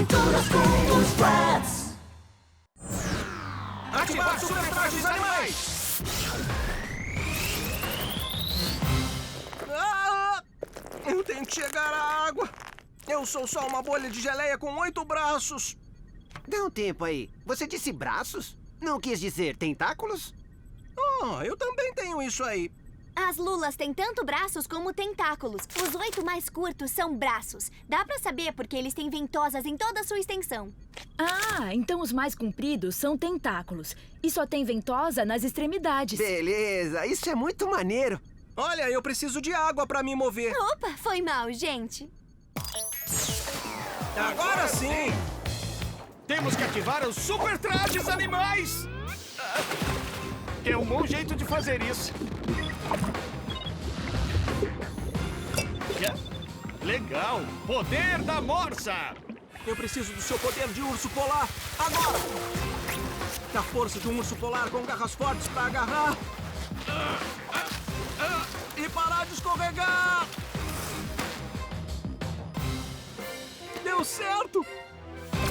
Aventuras com os Bratz. Ativar super trajes animais! Eu tenho que chegar à água. Eu sou só uma bolha de geleia com 8 braços. Dá um tempo aí. Você disse braços? Não quis dizer tentáculos? Eu também tenho isso aí. As lulas têm tanto braços como tentáculos. Os 8 mais curtos são braços. Dá pra saber porque eles têm ventosas em toda a sua extensão. Ah, então os mais compridos são tentáculos. E só tem ventosa nas extremidades. Beleza, isso é muito maneiro. Olha, eu preciso de água pra me mover. Opa, foi mal, gente. Agora sim! Temos que ativar os super trajes animais! É um bom jeito de fazer isso. Legal! Poder da morsa! Eu preciso do seu poder de urso polar. Agora! Da força de um urso polar com garras fortes pra agarrar. E parar de escorregar! Deu certo!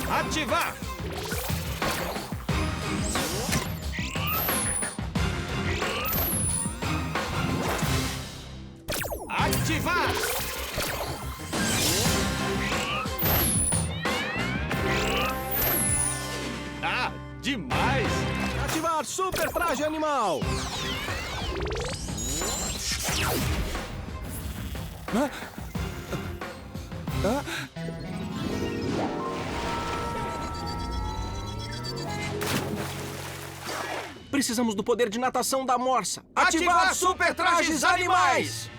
Ativar! Ativar! Ah, demais! Ativar super traje animal! Precisamos do poder de natação da morsa. Ativar super trajes animais!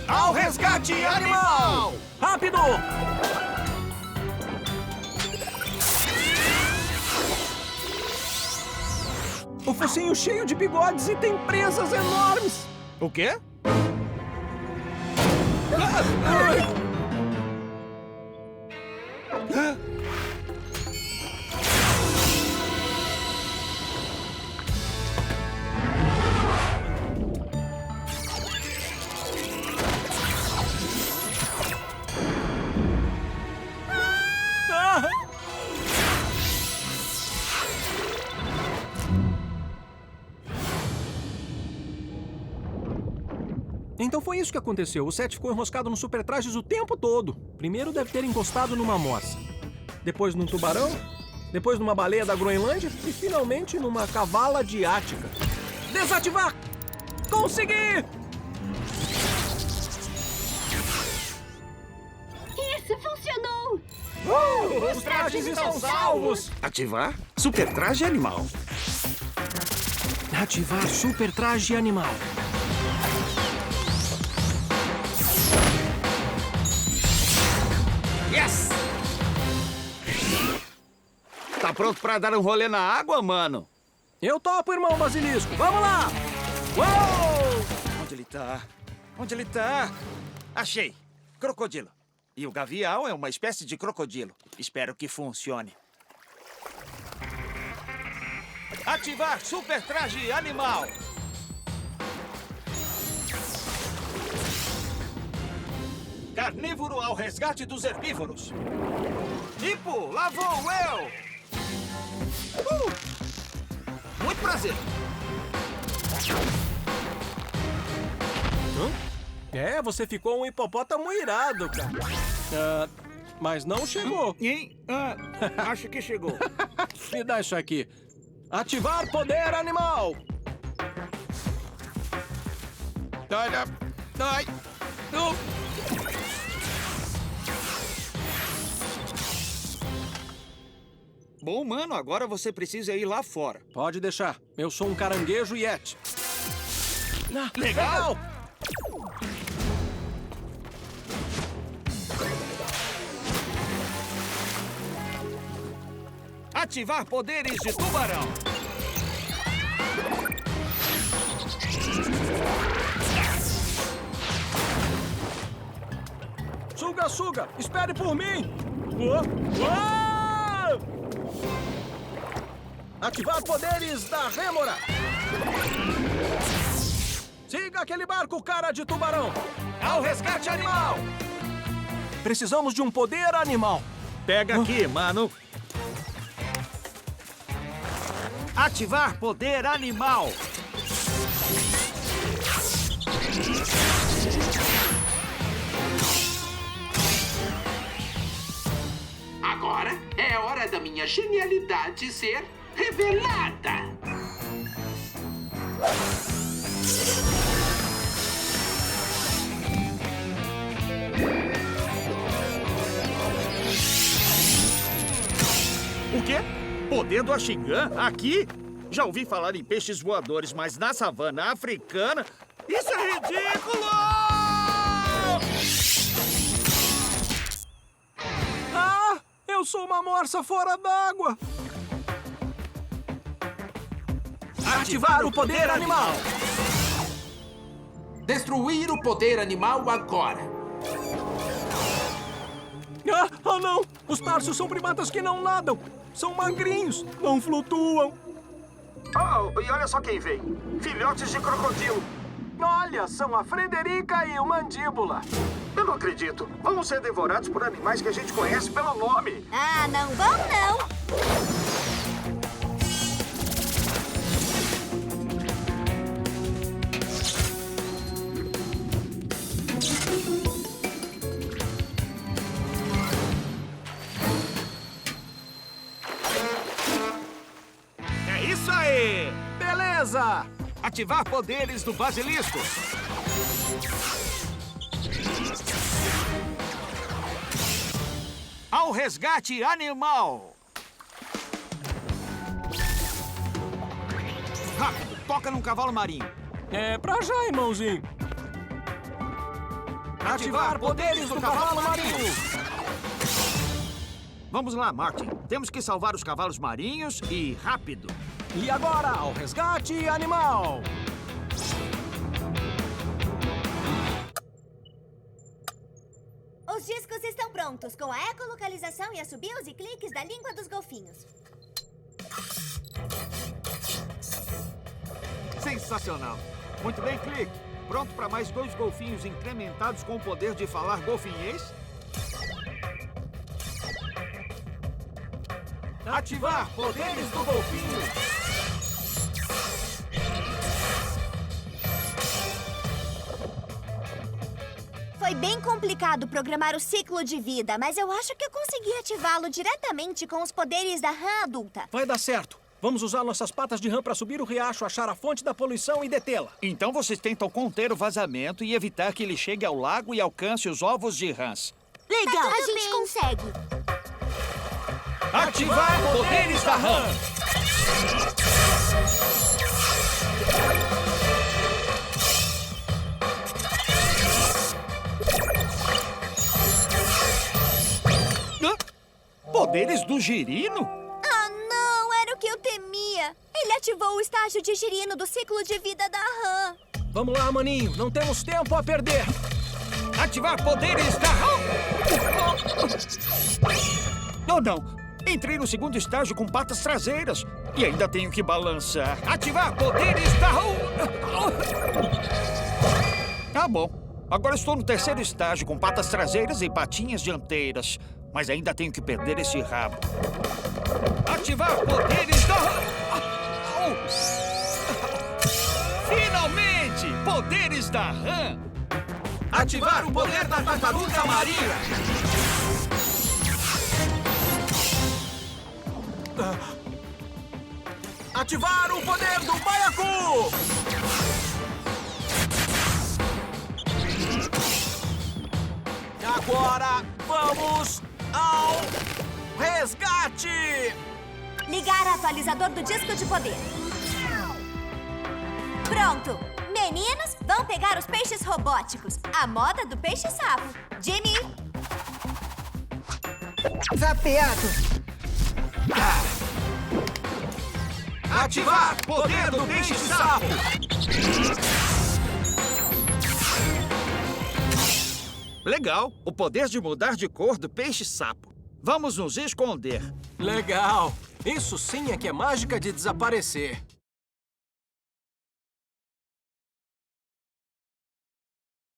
Ao resgate animal! Rápido! O focinho cheio de bigodes e tem presas enormes. O quê? Então foi isso que aconteceu. O Seth ficou enroscado no super trajes o tempo todo. Primeiro deve ter encostado numa morsa. Depois num tubarão. Depois numa baleia da Groenlândia. E finalmente numa cavala de Ática. Desativar! Consegui! Isso funcionou! Os trajes estão salvos! Ativar super traje animal. Ativar super traje animal. Yes! Tá pronto pra dar um rolê na água, mano? Eu topo, irmão Basilisco. Vamos lá! Uou! Onde ele tá? Onde ele tá? Achei. Crocodilo. E o gavião é uma espécie de crocodilo. Espero que funcione. Ativar super traje animal. Carnívoro ao resgate dos herbívoros. Hipo, lá vou eu! Muito prazer. É, você ficou um hipopótamo irado, cara. Mas não chegou. Acho que chegou. Me dá isso aqui. Ativar poder animal. Ai. Bom, mano, agora você precisa ir lá fora. Pode deixar. Eu sou um caranguejo Yeti. Legal! Ativar poderes de tubarão. Suga, espere por mim. Ativar poderes da Rêmora. Pega aquele barco, cara de tubarão! Ao resgate animal! Precisamos de um poder animal. Pega aqui, mano. Ativar poder animal. Agora é hora da minha genialidade ser revelada. O quê? Poder do Axingan? Aqui? Já ouvi falar em peixes voadores, mas na savana africana? Isso é ridículo! Ah! Eu sou uma morsa fora d'água! Ativar o poder animal! Destruir o poder animal agora. Ah, não! Os tarsos são primatas que não nadam! São magrinhos, não flutuam! Oh, e olha só quem veio. Filhotes de crocodilo. Olha, são a Frederica e o Mandíbula. Eu não acredito. Vamos ser devorados por animais que a gente conhece pelo nome. Ah, não vão não! É isso aí! Beleza! Ativar poderes do basilisco. Ao resgate animal. Rápido, toca num cavalo marinho. É pra já, irmãozinho. Ativar poderes do cavalo marinho. Vamos lá, Martin. Temos que salvar os cavalos marinhos e rápido. E agora, ao resgate animal. Os discos estão prontos, com a ecolocalização e assobios e cliques da língua dos golfinhos. Sensacional. Muito bem, Clique. Pronto para mais 2 golfinhos incrementados com o poder de falar golfinhês? Ativar poderes do golfinho. Foi bem complicado programar o ciclo de vida, mas eu acho que eu consegui ativá-lo diretamente com os poderes da rã adulta. Vai dar certo. Vamos usar nossas patas de rã para subir o riacho, achar a fonte da poluição e detê-la. Então vocês tentam conter o vazamento e evitar que ele chegue ao lago e alcance os ovos de rãs. Legal! A gente consegue. Ativar poderes da rã! Poderes do girino? Ah, não! Era o que eu temia. Ele ativou o estágio de girino do ciclo de vida da rã. Vamos lá, maninho. Não temos tempo a perder. Ativar poderes da rã! Oh, não! Entrei no segundo estágio com patas traseiras. E ainda tenho que balançar. Ativar poderes da rã! Tá bom. Agora estou no terceiro estágio com patas traseiras e patinhas dianteiras. Mas ainda tenho que perder esse rabo. Ativar poderes da rã! Finalmente! Poderes da rã! Ativar o poder da tartaruga marinha! Ativar o poder do baiacu! Agora, vamos ao resgate! Ligar atualizador do disco de poder. Pronto! Meninos, vão pegar os peixes robóticos. A moda do peixe-sapo. Jimmy! Zapeado! Ativar poder do peixe-sapo! Legal! O poder de mudar de cor do peixe-sapo. Vamos nos esconder. Legal! Isso sim é que é mágica de desaparecer.